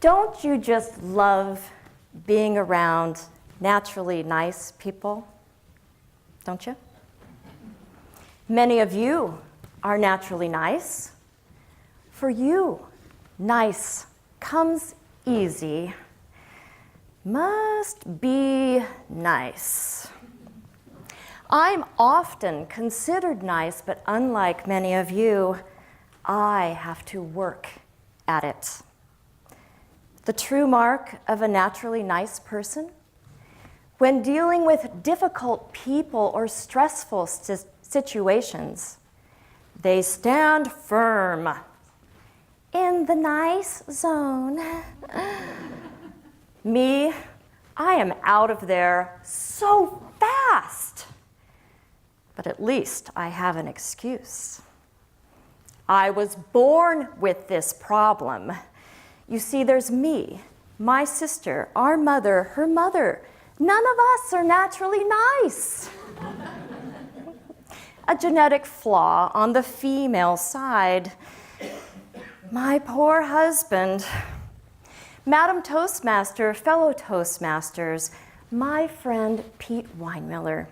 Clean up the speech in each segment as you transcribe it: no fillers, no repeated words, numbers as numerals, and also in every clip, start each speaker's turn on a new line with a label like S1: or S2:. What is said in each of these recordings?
S1: Don't you just love being around naturally nice people? Don't you? Many of you are naturally nice. For you, nice comes easy. Must be nice. I'm often considered nice, but unlike many of you, I have to work at it. The true mark of a naturally nice person? When dealing with difficult people or stressful situations, they stand firm in the nice zone. Me, I am out of there so fast. But at least I have an excuse. I was born with this problem. You see, there's me, my sister, our mother, her mother. None of us are naturally nice. A genetic flaw on the female side. My poor husband. Madam Toastmaster, fellow Toastmasters, my friend Pete Winemiller.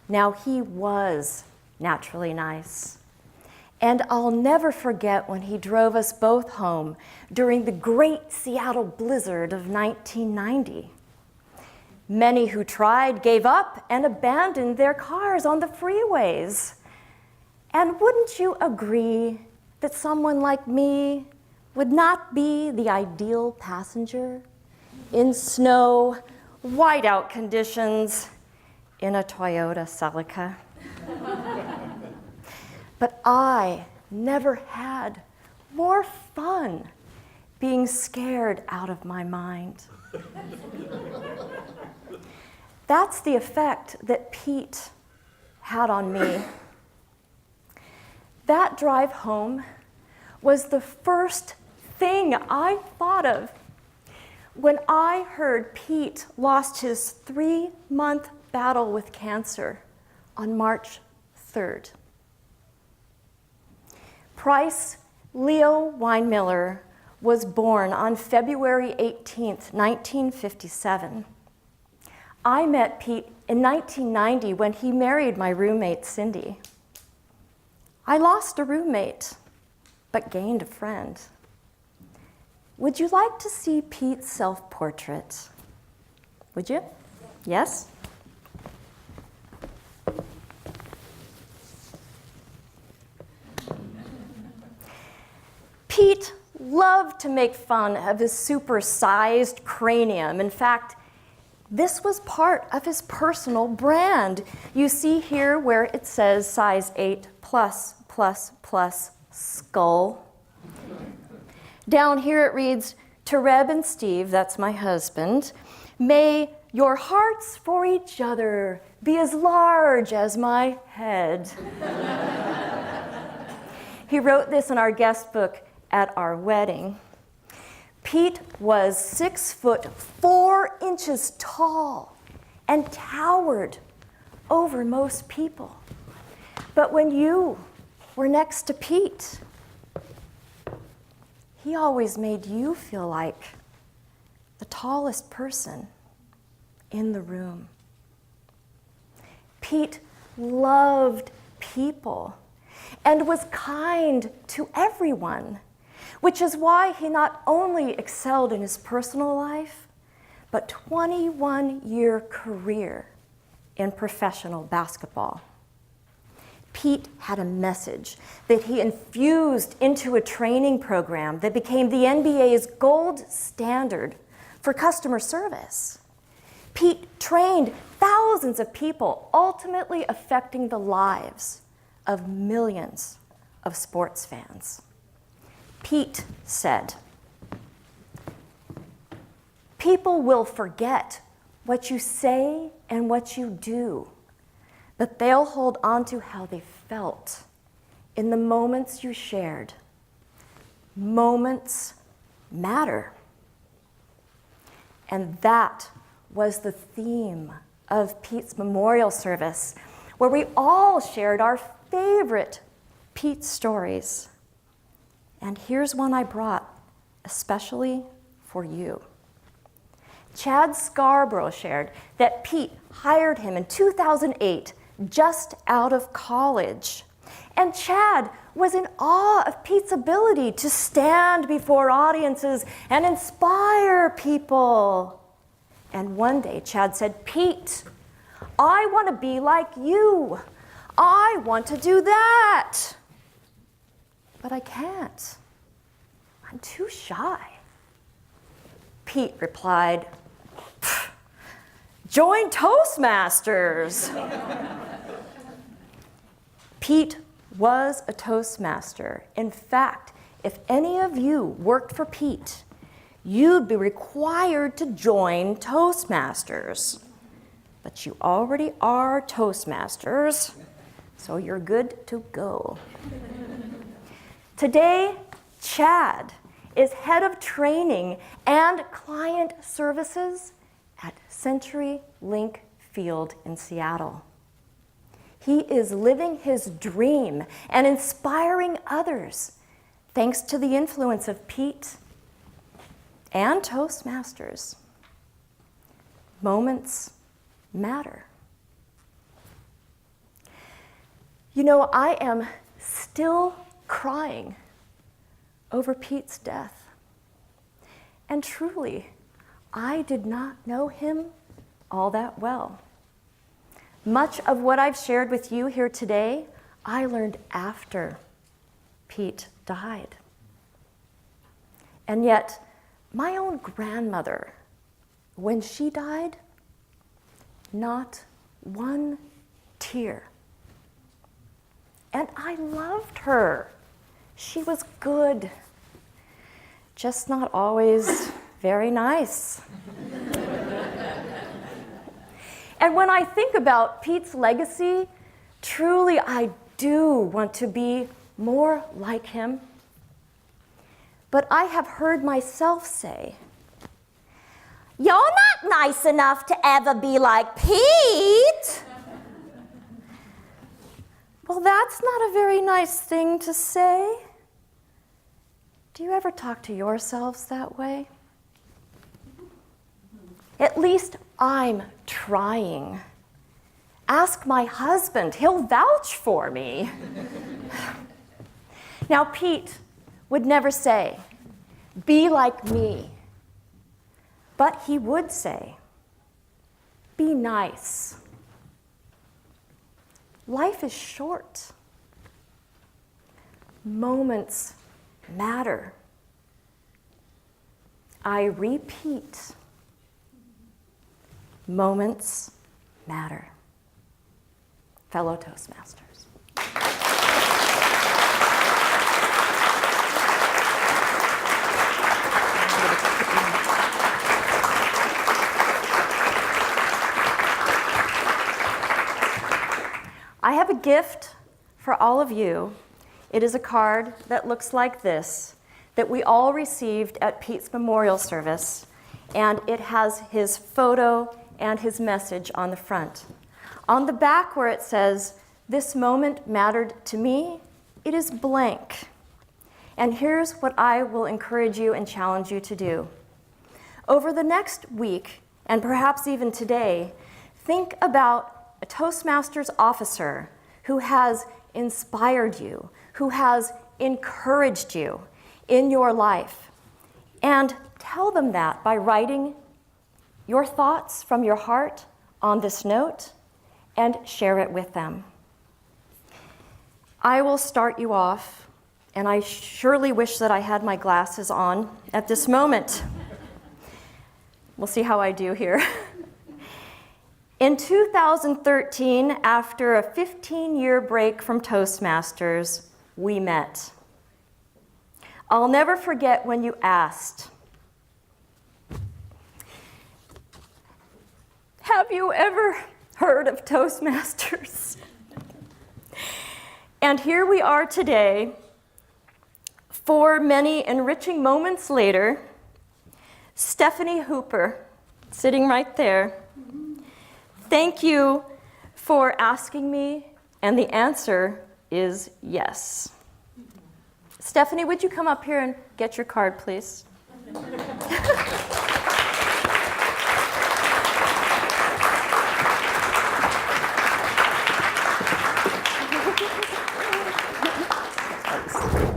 S1: Now, he was naturally nice. And I'll never forget when he drove us both home during the great Seattle blizzard of 1990. Many who tried gave up and abandoned their cars on the freeways. And wouldn't you agree that someone like me would not be the ideal passenger in snow, whiteout conditions, in a Toyota Celica? But I never had more fun being scared out of my mind. That's the effect that Pete had on me. That drive home was the first thing I thought of when I heard Pete lost his 3-month battle with cancer on March 3rd. Price Leo Winemiller was born on February 18th, 1957. I met Pete in 1990 when he married my roommate, Cindy. I lost a roommate, but gained a friend. Would you like to see Pete's self-portrait? Would you? Yes? Pete loved to make fun of his super-sized cranium. In fact, this was part of his personal brand. You see here where it says size 8 plus skull. Down here it reads, to Reb and Steve, that's my husband, may your hearts for each other be as large as my head. He wrote this in our guest book at our wedding. Pete was 6'4" tall and towered over most people. But when you were next to Pete, he always made you feel like the tallest person in the room. Pete loved people and was kind to everyone, which is why he not only excelled in his personal life, but 21-year career in professional basketball. Pete had a message that he infused into a training program that became the NBA's gold standard for customer service. Pete trained thousands of people, ultimately affecting the lives of millions of sports fans. Pete said, "People will forget what you say and what you do, but they'll hold on to how they felt in the moments you shared. Moments matter." And that was the theme of Pete's memorial service, where we all shared our favorite Pete stories. And here's one I brought especially for you. Chad Scarborough shared that Pete hired him in 2008, just out of college. And Chad was in awe of Pete's ability to stand before audiences and inspire people. And one day Chad said, "Pete, I want to be like you. I want to do that. But I can't. I'm too shy." Pete replied, "Join Toastmasters." Pete was a Toastmaster. In fact, if any of you worked for Pete, you'd be required to join Toastmasters. But you already are Toastmasters, so you're good to go. Today, Chad is head of training and client services at CenturyLink Field in Seattle. He is living his dream and inspiring others thanks to the influence of Pete and Toastmasters. Moments matter. You know, I am still crying over Pete's death. And truly, I did not know him all that well. Much of what I've shared with you here today, I learned after Pete died. And yet, my own grandmother, when she died, not one tear. And I loved her. She was good, just not always very nice. And when I think about Pete's legacy, truly I do want to be more like him. But I have heard myself say, "You're not nice enough to ever be like Pete." Well, that's not a very nice thing to say. Do you ever talk to yourselves that way? At least I'm trying. Ask my husband, he'll vouch for me. Now, Pete would never say, "Be like me." But he would say, "Be nice." Life is short. Moments matter. I repeat, moments matter. Fellow Toastmasters. I have a gift for all of you. It is a card that looks like this, that we all received at Pete's memorial service, and it has his photo and his message on the front. On the back where it says, "This moment mattered to me," it is blank. And here's what I will encourage you and challenge you to do. Over the next week, and perhaps even today, think about a Toastmasters officer who has inspired you, who has encouraged you in your life. And tell them that by writing your thoughts from your heart on this note and share it with them. I will start you off, and I surely wish that I had my glasses on at this moment. We'll see how I do here. In 2013, after a 15-year break from Toastmasters, we met. I'll never forget when you asked, "Have you ever heard of Toastmasters?" And here we are today, 4 many enriching moments later. Stephanie Hooper, sitting right there. Thank you for asking me, and the answer is yes. Stephanie, would you come up here and get your card, please?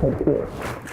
S2: Thank you.